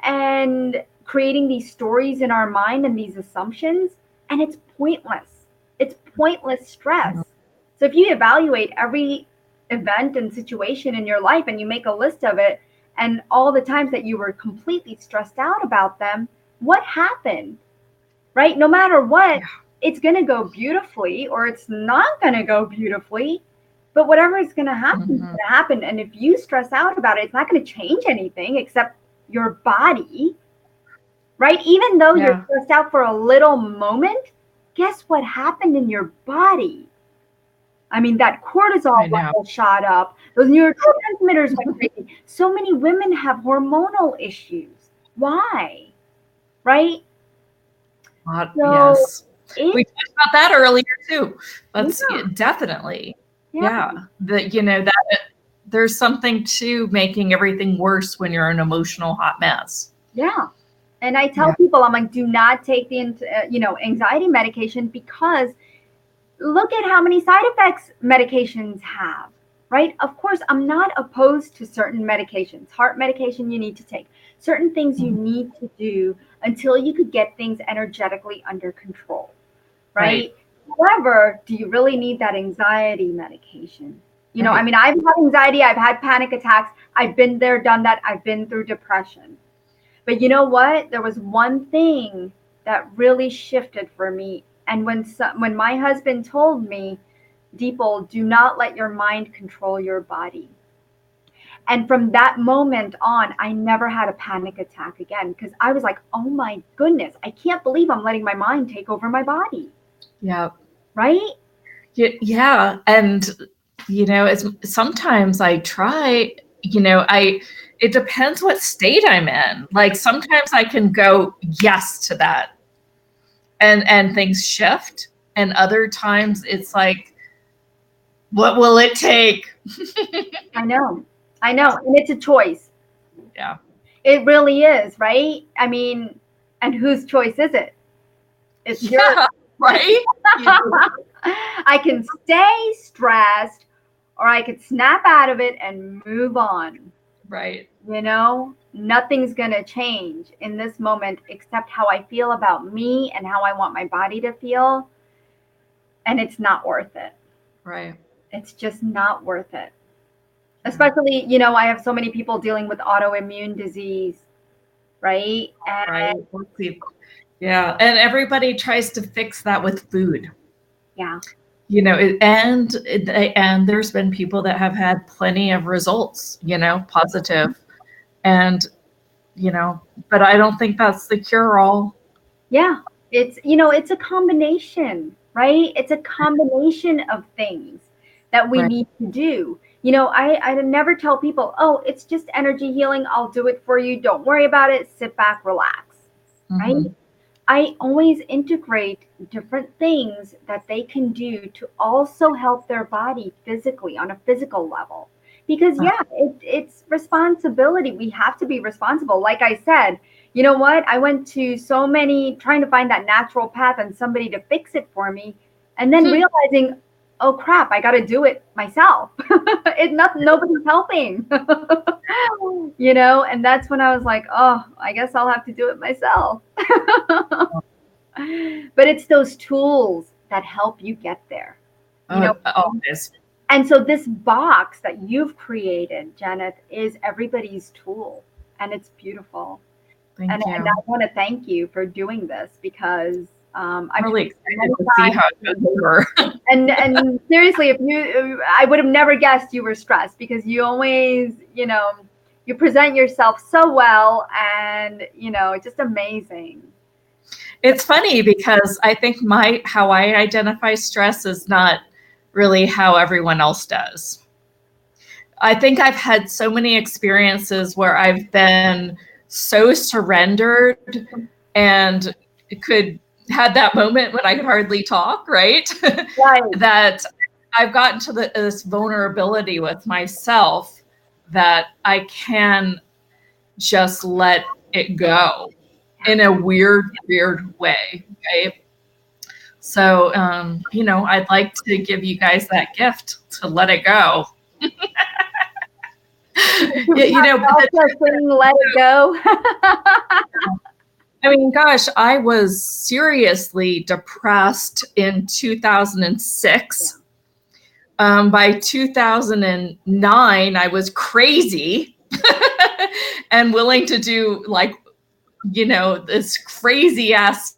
and creating these stories in our mind and these assumptions. And it's pointless. It's pointless stress. So if you evaluate every event and situation in your life and you make a list of it and all the times that you were completely stressed out about them, what happened, right? No matter what, it's going to go beautifully or it's not going to go beautifully, but whatever is going to happen is going to happen. And if you stress out about it, it's not going to change anything except your body, right? Even though you're stressed out for a little moment, guess what happened in your body? That cortisol level shot up. Those neurotransmitters went crazy. So many women have hormonal issues. Why? Right? Yes. We talked about that earlier too. That's definitely. Yeah. That there's something to making everything worse when you're an emotional hot mess. Yeah. And I tell people, I'm like, do not take the, anxiety medication, because look at how many side effects medications have, right? Of course, I'm not opposed to certain medications. Heart medication you need to take. Certain things you need to do until you could get things energetically under control, right? However, do you really need that anxiety medication? I've had anxiety, I've had panic attacks, I've been there, done that, I've been through depression. But you know what? There was one thing that really shifted for me. And when my husband told me, Depaul, do not let your mind control your body. And from that moment on, I never had a panic attack again, because I was like, oh my goodness, I can't believe I'm letting my mind take over my body. Yeah. Right? Yeah. And, sometimes I try, it depends what state I'm in. Like sometimes I can go yes to that. And things shift, and other times it's like What will it take? I know. And it's a choice. Yeah. It really is, right? I mean, and whose choice is it? It's yours. Yeah, right? I can stay stressed, or I could snap out of it and move on. Right. You know, nothing's going to change in this moment except how I feel about me and how I want my body to feel. And it's not worth it. Right. It's just not worth it. Especially, you know, I have so many people dealing with autoimmune disease, right? Right. Yeah. And everybody tries to fix that with food. Yeah. You know, and there's been people that have had plenty of results, you know, positive. And, you know, but I don't think that's the cure all. Yeah. It's, you know, it's a combination, right? It's a combination of things that we Right. need to do. You know, I never tell people, oh, it's just energy healing. I'll do it for you. Don't worry about it. Sit back, relax, right? I always integrate different things that they can do to also help their body physically on a physical level. Because, yeah, it's responsibility. We have to be responsible. Like I said, you know what? I went to so many trying to find that natural path and somebody to fix it for me. And then realizing, oh crap, I got to do it myself. Nobody's helping, you know? And that's when I was like, oh, I guess I'll have to do it myself. But it's those tools that help you get there, you know? Always. And so this box that you've created, Janet, is everybody's tool, and it's beautiful. Thank you. And I want to thank you for doing this because I'm really excited to see how it goes over. And seriously, I would have never guessed you were stressed because you always, you know, you present yourself so well, and you know, just amazing. It's funny because I think how I identify stress is not really how everyone else does. I think I've had so many experiences where I've been so surrendered and had that moment when I could hardly talk, right? Right. That I've gotten to this vulnerability with myself that I can just let it go in a weird way, right? So, you know, I'd like to give you guys that gift to let it go. You know, but let it go. I mean, gosh, I was seriously depressed in 2006. By 2009, I was crazy and willing to do like, you know, this crazy ass.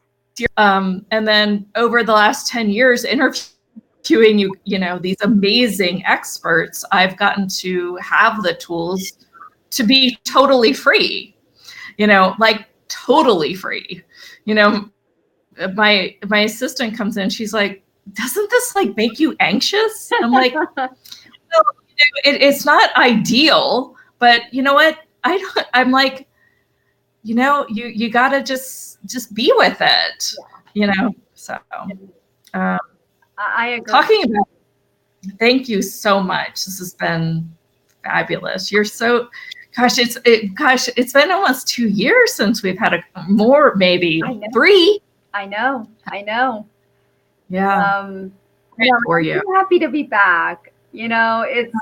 And then over the last 10 years, interviewing you know, these amazing experts, I've gotten to have the tools to be totally free, you know, like totally free. You know, my assistant comes in, she's like, doesn't this like make you anxious? I'm like, well, you know, it's not ideal, but you know what? I'm like, you know, you gotta just be with it, you know. So I agree. Talking about, thank you so much. This has been fabulous. You're so, gosh, it's been almost 2 years since we've had maybe 3. I know. Yeah. For you. I'm so happy to be back. You know, it's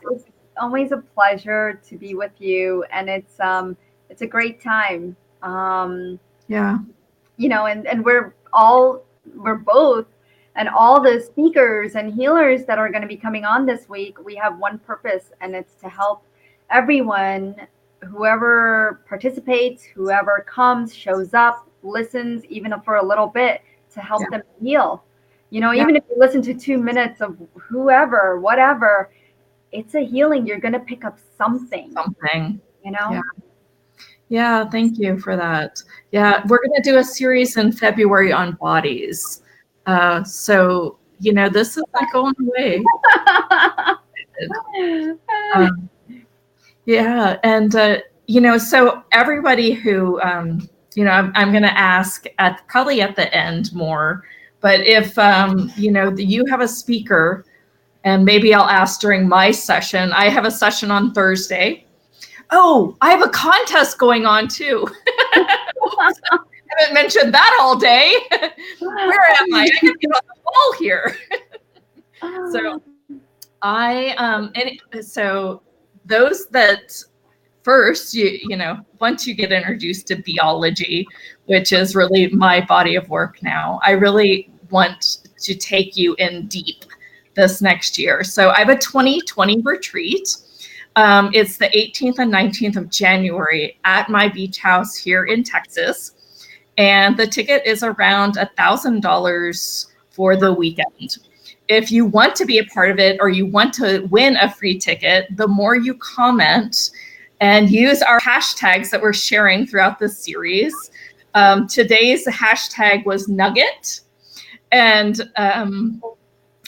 always a pleasure to be with you, and it's a great time. Yeah. You know, and we're both, and all the speakers and healers that are going to be coming on this week, we have one purpose, and it's to help everyone, whoever participates, whoever comes, shows up, listens, even for a little bit, to help them heal. You know, even if you listen to 2 minutes of whoever, whatever, it's a healing. You're going to pick up something, you know? Yeah, thank you for that. Yeah, we're going to do a series in February on bodies. So, you know, this is not going away. Yeah, and, you know, so everybody who, you know, I'm going to ask probably at the end more, but if, you know, you have a speaker And maybe I'll ask during my session. I have a session on Thursday. Oh, I have a contest going on too. I haven't mentioned that all day. Where am I? I gotta get on the ball here. So those that first, you know, once you get introduced to Beology, which is really my body of work now, I really want to take you in deep this next year. So I have a 2020 retreat. It's the 18th and 19th of January at my beach house here in Texas. And the ticket is around $1,000 for the weekend. If you want to be a part of it or you want to win a free ticket, the more you comment and use our hashtags that we're sharing throughout this series. Today's hashtag was nugget. And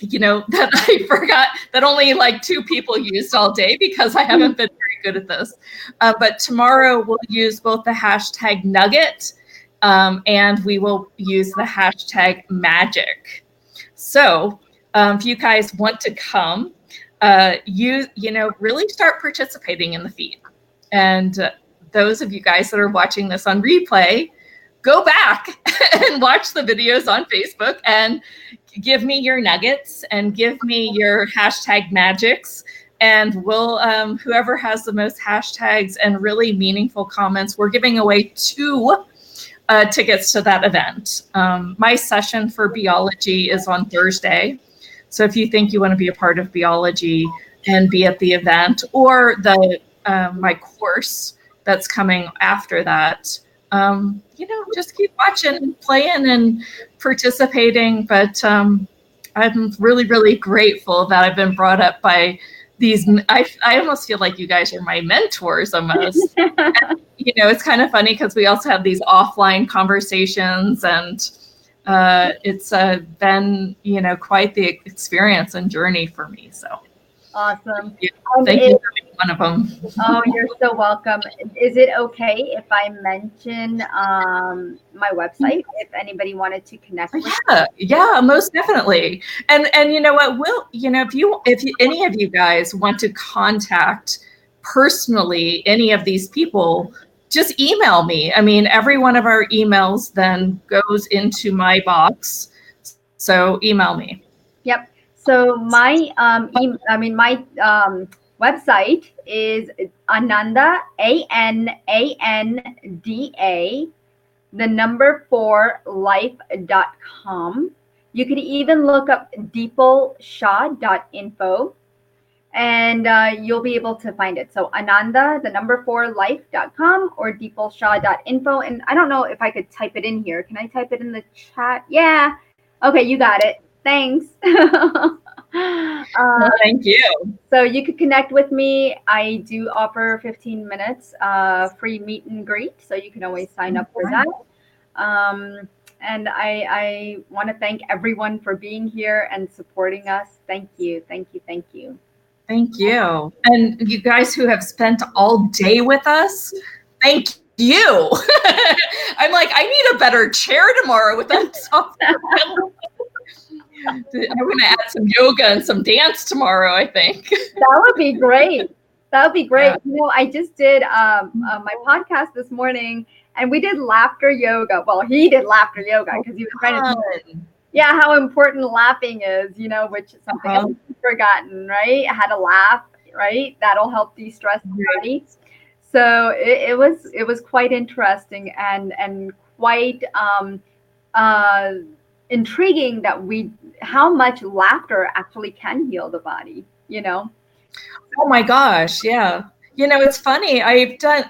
you know, that I forgot that only like 2 people used all day because I haven't been very good at this. But tomorrow we'll use both the hashtag nugget and we will use the hashtag magic. So if you guys want to come, you know, really start participating in the feed. And those of you guys that are watching this on replay, go back and watch the videos on Facebook and give me your nuggets and give me your hashtag magics. And we'll, whoever has the most hashtags and really meaningful comments, we're giving away 2 tickets to that event. My session for Beology is on Thursday. So if you think you want to be a part of Beology and be at the event or the my course that's coming after that, you know, just keep watching, playing, and participating. But I'm really, really grateful that I've been brought up by these. I almost feel like you guys are my mentors almost. And, you know, it's kind of funny because we also have these offline conversations, and it's been, you know, quite the experience and journey for me. So awesome. Thank you for being one of them. Oh, you're so welcome. Is it okay if I mention my website if anybody wanted to connect with me? Yeah, most definitely. And you know what, you know, if any of you guys want to contact personally any of these people, just email me. I mean, every one of our emails then goes into my box. So email me. Yep. So my website is Ananda, ANANDA, the number 4 life.com. You could even look up dipalshah.info and you'll be able to find it. So Ananda, the number 4 life.com or dipalshah.info. And I don't know if I could type it in here. Can I type it in the chat? Yeah. Okay, you got it. Thanks. Thank you. So you could connect with me. I do offer 15 minutes free meet and greet, so you can always sign up for that. And I want to thank everyone for being here and supporting us. Thank you, thank you, thank you. Thank you. And you guys who have spent all day with us, thank you. I'm like, I need a better chair tomorrow with that software. I'm going to add some yoga and some dance tomorrow, I think. That would be great. That would be great. Yeah. You know, I just did my podcast this morning, and we did laughter yoga. Well, he did laughter yoga because he was trying to tell me, yeah, how important laughing is, you know, which is something else we've forgotten, right? How to laugh, right? That'll help de-stress the body. So it was quite interesting and quite intriguing that how much laughter actually can heal the body, you know? Oh my gosh, yeah. You know, it's funny. I've done,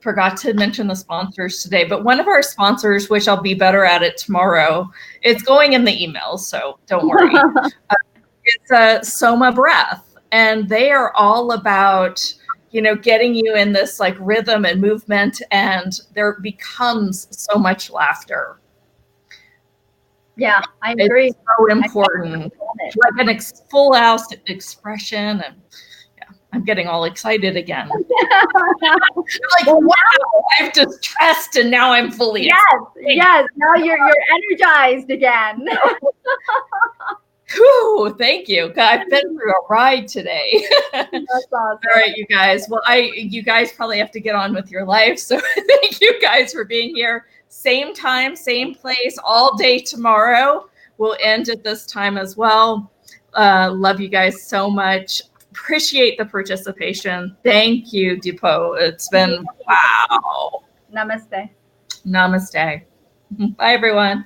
forgot to mention the sponsors today, but one of our sponsors, which I'll be better at it tomorrow, it's going in the emails, so don't worry. It's Soma Breath, and they are all about, you know, getting you in this like rhythm and movement, and there becomes so much laughter. Yeah, I agree. It's so important. Like an full out expression, and yeah, I'm getting all excited again. Like, wow, I've distressed and now I'm fully yes, now you're energized again. Whew, thank you. I've been through a ride today. That's awesome. All right, you guys. Well, you guys probably have to get on with your life. So thank you guys for being here. Same time, same place, all day tomorrow. We'll end at this time as well. Love you guys so much. Appreciate the participation. Thank you, Depaul. It's been wow. Namaste. Namaste. Bye, everyone.